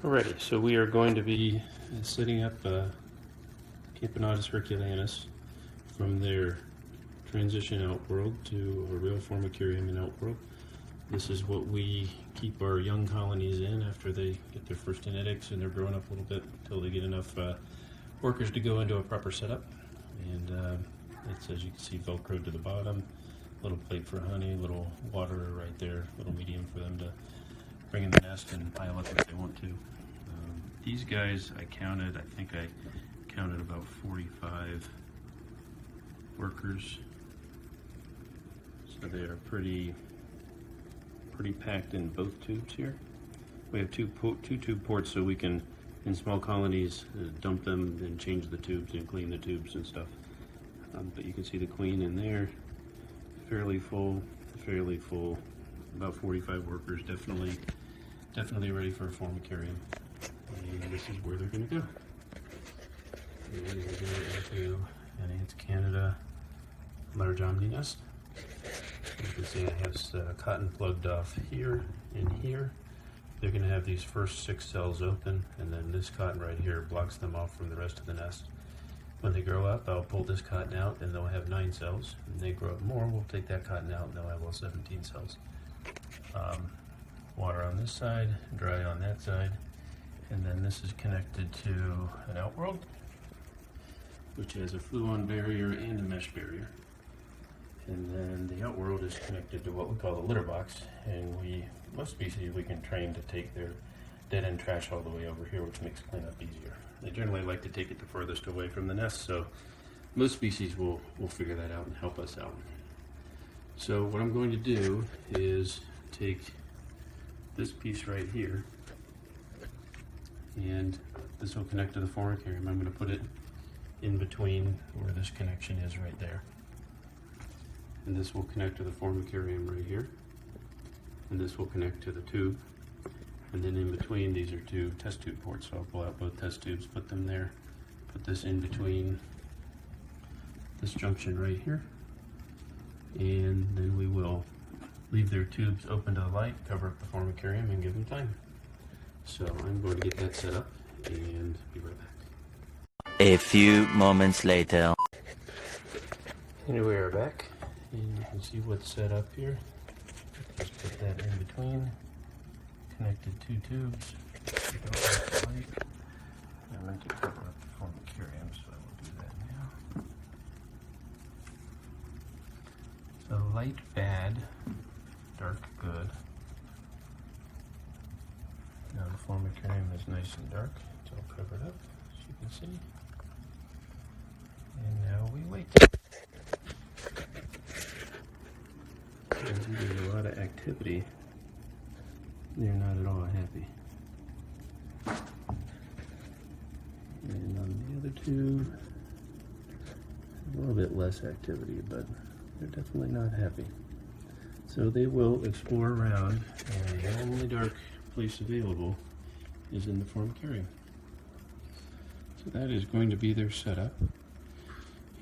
Alrighty, so we are going to be setting up Camponotus herculeanus from their transition Outworld to a real Formicarium in Outworld. This is what we keep our young colonies in after they get their first genetics and they're growing up a little bit until they get enough workers to go into a proper setup. And it's, as you can see, velcroed to the bottom, little plate for honey, little water right there, little medium for them to bring in the nest and pile up if they want to. These guys, I counted about 45 workers. So they are pretty packed in both tubes here. We have two tube ports so we can, in small colonies, dump them and change the tubes and clean the tubes and stuff. But you can see the queen in there, fairly full, about 45 workers, definitely ready for a Formicarium. And this is where they're going to go. And we're going into an Ants Canada large omni nest. You can see I have cotton plugged off here and here. They're going to have these first 6 cells open, and then this cotton right here blocks them off from the rest of the nest. When they grow up, I'll pull this cotton out and they'll have 9 cells. When they grow up more, we'll take that cotton out and they'll have all 17 cells. Water on this side, dry on that side, and then this is connected to an Outworld, which has a fluon barrier and a mesh barrier. And then the Outworld is connected to what we call the litter box, and most species we can train to take their dead end trash all the way over here, which makes cleanup easier. They generally like to take it the furthest away from the nest, so most species will figure that out and help us out. So what I'm going to do is take this piece right here, and this will connect to the Formicarium. I'm going to put it in between where this connection is right there. And this will connect to the Formicarium right here. And this will connect to the tube. And then in between, these are 2 test tube ports. So I'll pull out both test tubes, put them there, put this in between this junction right here. And then we will leave their tubes open to the light, cover up the Formicarium, and give them time. So I'm going to get that set up and be right back. A few moments later. And we are back, and you can see what's set up here. Just put that in between, connected 2 tubes. I meant to cover up the Formicarium, so I will do that now. So light bad, dark good. Now the Formicarium is nice and dark. It's all covered up, as you can see. And now we wait. There's a lot of activity. They're not at all happy. And on the other 2, a little bit less activity, but they're definitely not happy. So they will explore around, and the only dark place available is in the Formicarium. So that is going to be their setup.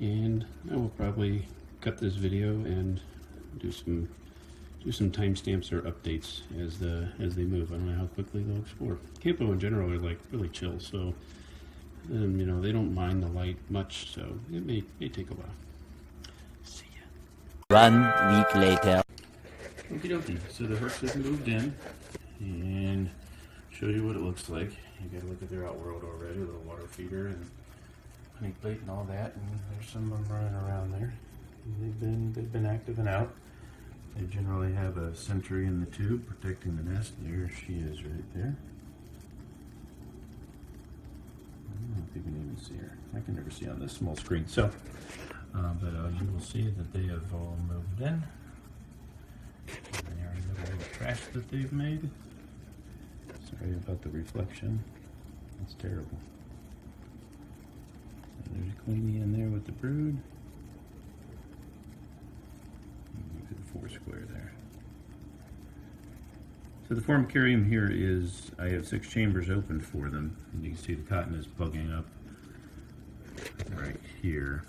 And I will probably cut this video and do some timestamps or updates as they move. I don't know how quickly they'll explore. Campo in general are like really chill, so you know, they don't mind the light much, so it may take a while. See ya. 1 week later. Okie dokie. So the hercs have moved in, and show you what it looks like. You gotta look at their Outworld already, a little water feeder and honey plate and all that, and there's some of them running around there. They've been active and out. They generally have a sentry in the tube protecting the nest. There she is right there. I don't know if you can even see her. I can never see on this small screen. So, but you will see that they have all moved in. And they are in the little trash that they've made. Sorry about the reflection. It's terrible. And there's Queenie in there with the brood. Look at the 4 square there. So the Formicarium here is, I have 6 chambers open for them. And you can see the cotton is plugging up right here.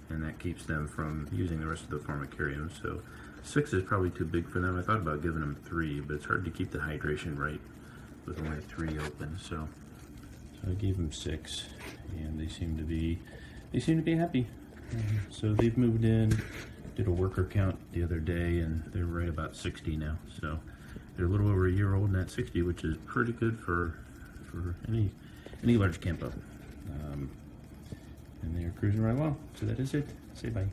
And that keeps them from using the rest of the Formicarium. So 6 is probably too big for them. I thought about giving them 3, but it's hard to keep the hydration right with only 3 open. So I gave them 6, and they seem to be happy. So they've moved in. Did a worker count the other day, and they're right about 60 now. So they're a little over a year old, and at 60, which is pretty good for any large campo. And they're cruising right along. So that is it. Say bye.